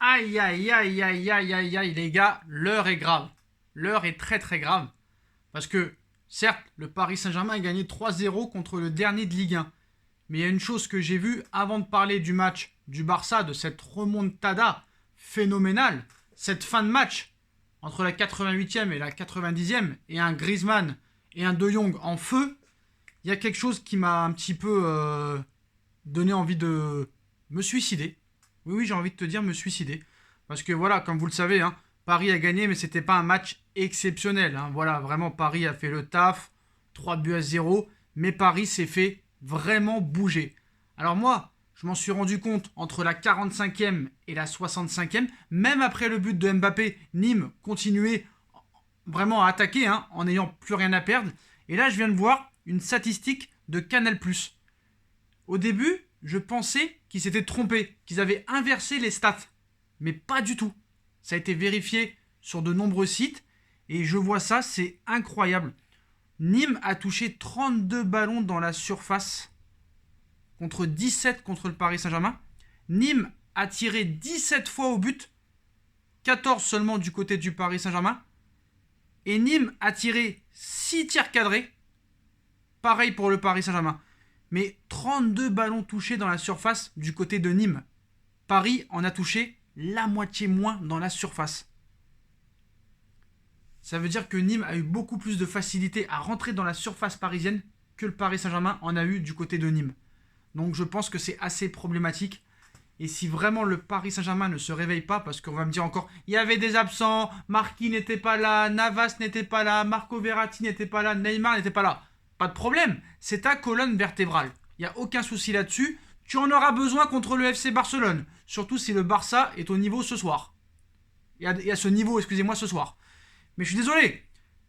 Aïe, aïe, aïe, aïe, aïe, aïe, aïe, les gars, l'heure est grave. L'heure est très, très grave. Parce que, certes, le Paris Saint-Germain a gagné 3-0 contre le dernier de Ligue 1. Mais il y a une chose que j'ai vue avant de parler du match du Barça, de cette remontada phénoménale, cette fin de match entre la 88e et la 90e, et un Griezmann et un De Jong en feu, il y a quelque chose qui m'a un petit peu donné envie de me suicider. Oui, oui, j'ai envie de te dire me suicider. Parce que voilà, comme vous le savez, hein, Paris a gagné, mais c'était pas un match exceptionnel. Hein. Voilà, vraiment, Paris a fait le taf. 3-0. Mais Paris s'est fait vraiment bouger. Alors moi, je m'en suis rendu compte entre la 45e et la 65e. Même après le but de Mbappé, Nîmes continuait vraiment à attaquer, hein, en n'ayant plus rien à perdre. Et là, je viens de voir une statistique de Canal+. Au début, je pensais qu'ils s'étaient trompés, qu'ils avaient inversé les stats. Mais pas du tout. Ça a été vérifié sur de nombreux sites. Et je vois ça, c'est incroyable. Nîmes a touché 32 ballons dans la surface contre 17 contre le Paris Saint-Germain. Nîmes a tiré 17 fois au but, 14 seulement du côté du Paris Saint-Germain. Et Nîmes a tiré 6 tirs cadrés. Pareil pour le Paris Saint-Germain. Mais 32 ballons touchés dans la surface du côté de Nîmes. Paris en a touché la moitié moins dans la surface. Ça veut dire que Nîmes a eu beaucoup plus de facilité à rentrer dans la surface parisienne que le Paris Saint-Germain en a eu du côté de Nîmes. Donc je pense que c'est assez problématique. Et si vraiment le Paris Saint-Germain ne se réveille pas, parce qu'on va me dire encore, il y avait des absents, Marquis n'était pas là, Navas n'était pas là, Marco Verratti n'était pas là, Neymar n'était pas là. Pas de problème, c'est ta colonne vertébrale. Il n'y a aucun souci là-dessus. Tu en auras besoin contre le FC Barcelone. Surtout si le Barça est au niveau ce soir. Et à ce niveau, excusez-moi, ce soir. Mais je suis désolé.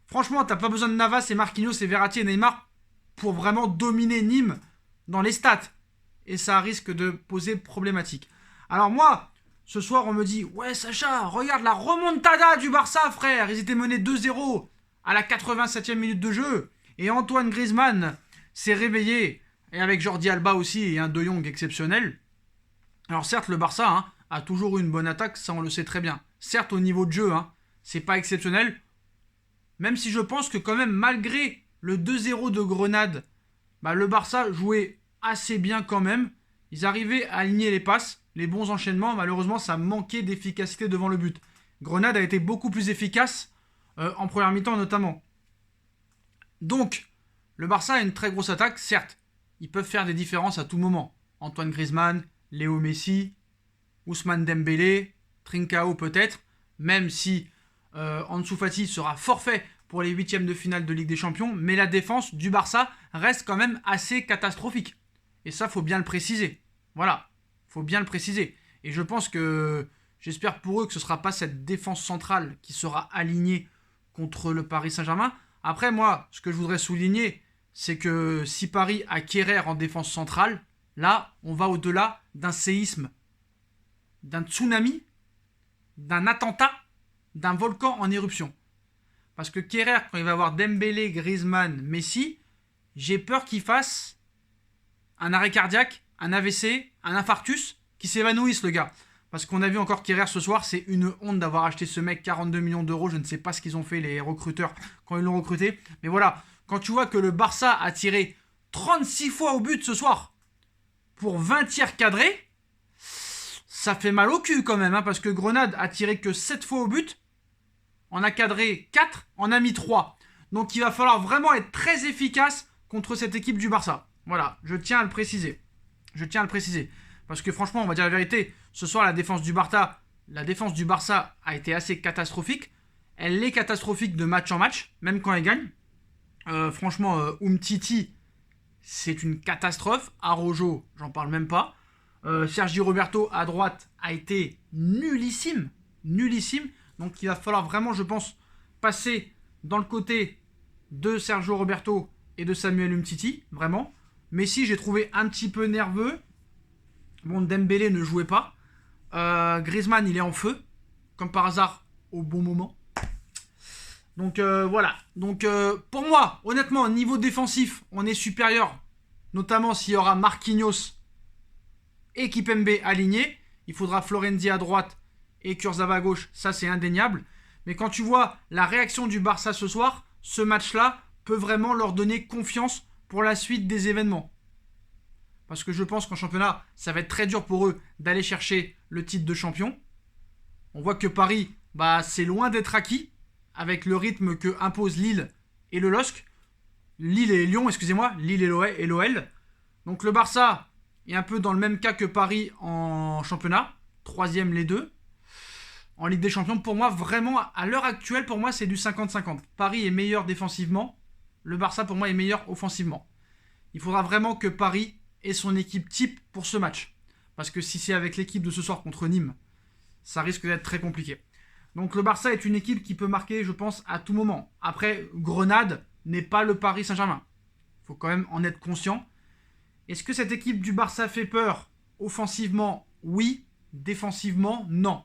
Franchement, t'as pas besoin de Navas et Marquinhos et Verratti et Neymar pour vraiment dominer Nîmes dans les stats. Et ça risque de poser problématique. Alors moi, ce soir, on me dit, ouais Sacha, regarde la remontada du Barça, frère. Ils étaient menés 2-0 à la 87e minute de jeu. Et Antoine Griezmann s'est réveillé. Et avec Jordi Alba aussi et un De Jong exceptionnel. Alors certes, le Barça, hein, a toujours eu une bonne attaque, ça on le sait très bien. Certes, au niveau de jeu, hein, c'est pas exceptionnel. Même si je pense que quand même, malgré le 2-0 de Grenade, le Barça jouait assez bien quand même. Ils arrivaient à aligner les passes, les bons enchaînements. Malheureusement, ça manquait d'efficacité devant le but. Grenade a été beaucoup plus efficace, en première mi-temps notamment. Donc, le Barça a une très grosse attaque, certes. Ils peuvent faire des différences à tout moment. Antoine Griezmann, Léo Messi, Ousmane Dembélé, Trincao peut-être, même si Ansu Fati sera forfait pour les huitièmes de finale de Ligue des Champions, mais la défense du Barça reste quand même assez catastrophique. Et ça, faut bien le préciser. Voilà, faut bien le préciser. Et je pense que, j'espère pour eux que ce ne sera pas cette défense centrale qui sera alignée contre le Paris Saint-Germain. Après, moi, ce que je voudrais souligner, c'est que si Paris a Kehrer en défense centrale, là, on va au-delà d'un séisme, d'un tsunami, d'un attentat, d'un volcan en éruption. Parce que Kehrer, quand il va avoir Dembélé, Griezmann, Messi, j'ai peur qu'il fasse un arrêt cardiaque, un AVC, un infarctus, qui s'évanouisse le gars. Parce qu'on a vu encore Kehrer ce soir, c'est une honte d'avoir acheté ce mec 42 millions d'euros. Je ne sais pas ce qu'ils ont fait les recruteurs quand ils l'ont recruté. Mais voilà, quand tu vois que le Barça a tiré 36 fois au but ce soir pour 20 tirs cadrés, ça fait mal au cul quand même, hein, parce que Grenade a tiré que 7 fois au but, en a cadré 4, en a mis 3. Donc il va falloir vraiment être très efficace contre cette équipe du Barça. Voilà, je tiens à le préciser. Parce que franchement, on va dire la vérité, ce soir la défense du Barça a été assez catastrophique. Elle est catastrophique de match en match, même quand elle gagne. Franchement, Umtiti, c'est une catastrophe. Araujo, j'en parle même pas. Sergi Roberto à droite a été nullissime. Donc il va falloir vraiment, je pense, passer dans le côté de Sergio Roberto et de Samuel Umtiti, vraiment. Messi, j'ai trouvé un petit peu nerveux. Bon, Dembélé ne jouait pas. Griezmann, il est en feu, comme par hasard, au bon moment. Donc voilà. Donc pour moi, honnêtement, au niveau défensif, on est supérieur. Notamment s'il y aura Marquinhos et Kipembe alignés. Il faudra Florenzi à droite et Kurzawa à gauche, ça c'est indéniable. Mais quand tu vois la réaction du Barça ce soir, ce match-là peut vraiment leur donner confiance pour la suite des événements. Parce que je pense qu'en championnat, ça va être très dur pour eux d'aller chercher le titre de champion. On voit que Paris, c'est loin d'être acquis avec le rythme que imposent Lille et le LOSC. Lille et Lyon, excusez-moi, Lille et l'OL. Donc le Barça est un peu dans le même cas que Paris en championnat, troisième les deux. En Ligue des Champions, pour moi, vraiment, à l'heure actuelle, pour moi, c'est du 50-50. Paris est meilleur défensivement, le Barça, pour moi, est meilleur offensivement. Il faudra vraiment que Paris ait son équipe type pour ce match. Parce que si c'est avec l'équipe de ce soir contre Nîmes, ça risque d'être très compliqué. Donc le Barça est une équipe qui peut marquer, je pense, à tout moment. Après, Grenade n'est pas le Paris Saint-Germain. Il faut quand même en être conscient. Est-ce que cette équipe du Barça fait peur offensivement? Oui. Défensivement? Non.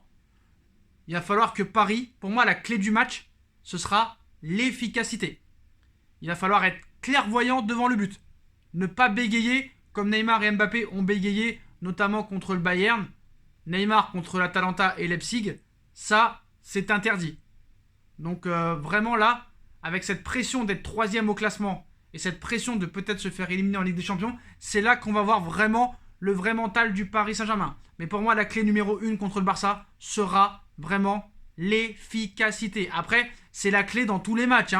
Il va falloir que Paris, pour moi, la clé du match, ce sera l'efficacité. Il va falloir être clairvoyant devant le but. Ne pas bégayer comme Neymar et Mbappé ont bégayé, notamment contre le Bayern. Neymar contre l'Atalanta et Leipzig, ça, c'est interdit. Donc vraiment là, avec cette pression d'être troisième au classement et cette pression de peut-être se faire éliminer en Ligue des Champions, c'est là qu'on va voir vraiment le vrai mental du Paris Saint-Germain. Mais pour moi, la clé numéro 1 contre le Barça sera vraiment l'efficacité. Après, c'est la clé dans tous les matchs.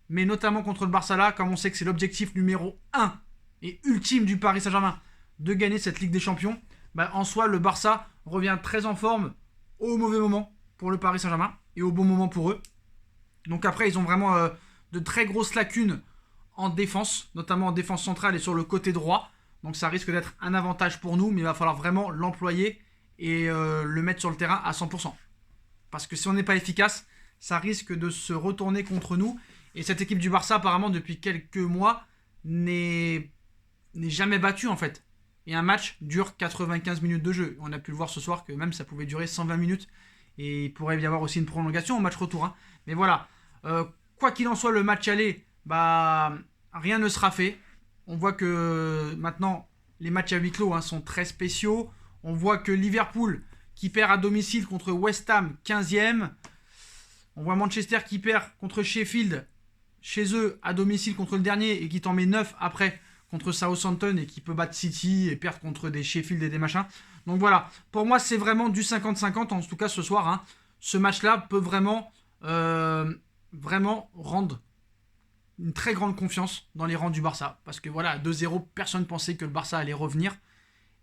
Mais notamment contre le Barça là, comme on sait que c'est l'objectif numéro 1 et ultime du Paris Saint-Germain de gagner cette Ligue des Champions, en soi, le Barça revient très en forme au mauvais moment pour le Paris Saint-Germain et au bon moment pour eux. Donc après, ils ont vraiment de très grosses lacunes en défense, notamment en défense centrale et sur le côté droit. Donc ça risque d'être un avantage pour nous, mais il va falloir vraiment l'employer et le mettre sur le terrain à 100%. Parce que si on n'est pas efficace, ça risque de se retourner contre nous. Et cette équipe du Barça, apparemment, depuis quelques mois, n'est jamais battue en fait. Et un match dure 95 minutes de jeu. On a pu le voir ce soir que même ça pouvait durer 120 minutes. Et il pourrait y avoir aussi une prolongation au match retour. Mais voilà, quoi qu'il en soit, le match aller, rien ne sera fait. On voit que maintenant, les matchs à huis clos sont très spéciaux. On voit que Liverpool, qui perd à domicile contre West Ham, 15e. On voit Manchester qui perd contre Sheffield, chez eux, à domicile contre le dernier, et qui t'en met 9 après contre Southampton, et qui peut battre City et perdre contre des Sheffield et des machins. Donc voilà, pour moi, c'est vraiment du 50-50, en tout cas ce soir. Ce match-là peut vraiment rendre une très grande confiance dans les rangs du Barça. Parce que voilà, 2-0, personne ne pensait que le Barça allait revenir.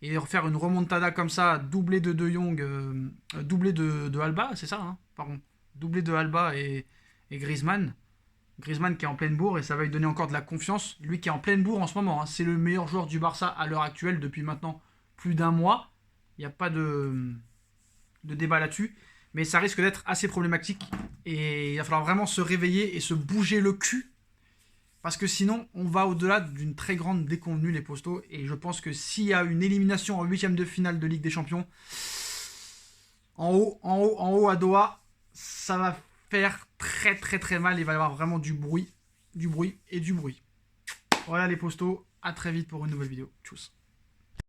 Et faire une remontada comme ça, doublé de De Jong, doublé de Alba, c'est ça, pardon. Doublé de Alba et Griezmann. Griezmann qui est en pleine bourre et ça va lui donner encore de la confiance. Lui qui est en pleine bourre en ce moment. C'est le meilleur joueur du Barça à l'heure actuelle depuis maintenant plus d'un mois. Il n'y a pas de débat là-dessus. Mais ça risque d'être assez problématique. Et il va falloir vraiment se réveiller et se bouger le cul. Parce que sinon, on va au-delà d'une très grande déconvenue, les postos. Et je pense que s'il y a une élimination en 8e de finale de Ligue des Champions, en haut à Doha, ça va faire très très très mal. Il va y avoir vraiment du bruit. Voilà les postos. À très vite pour une nouvelle vidéo. Tchuss.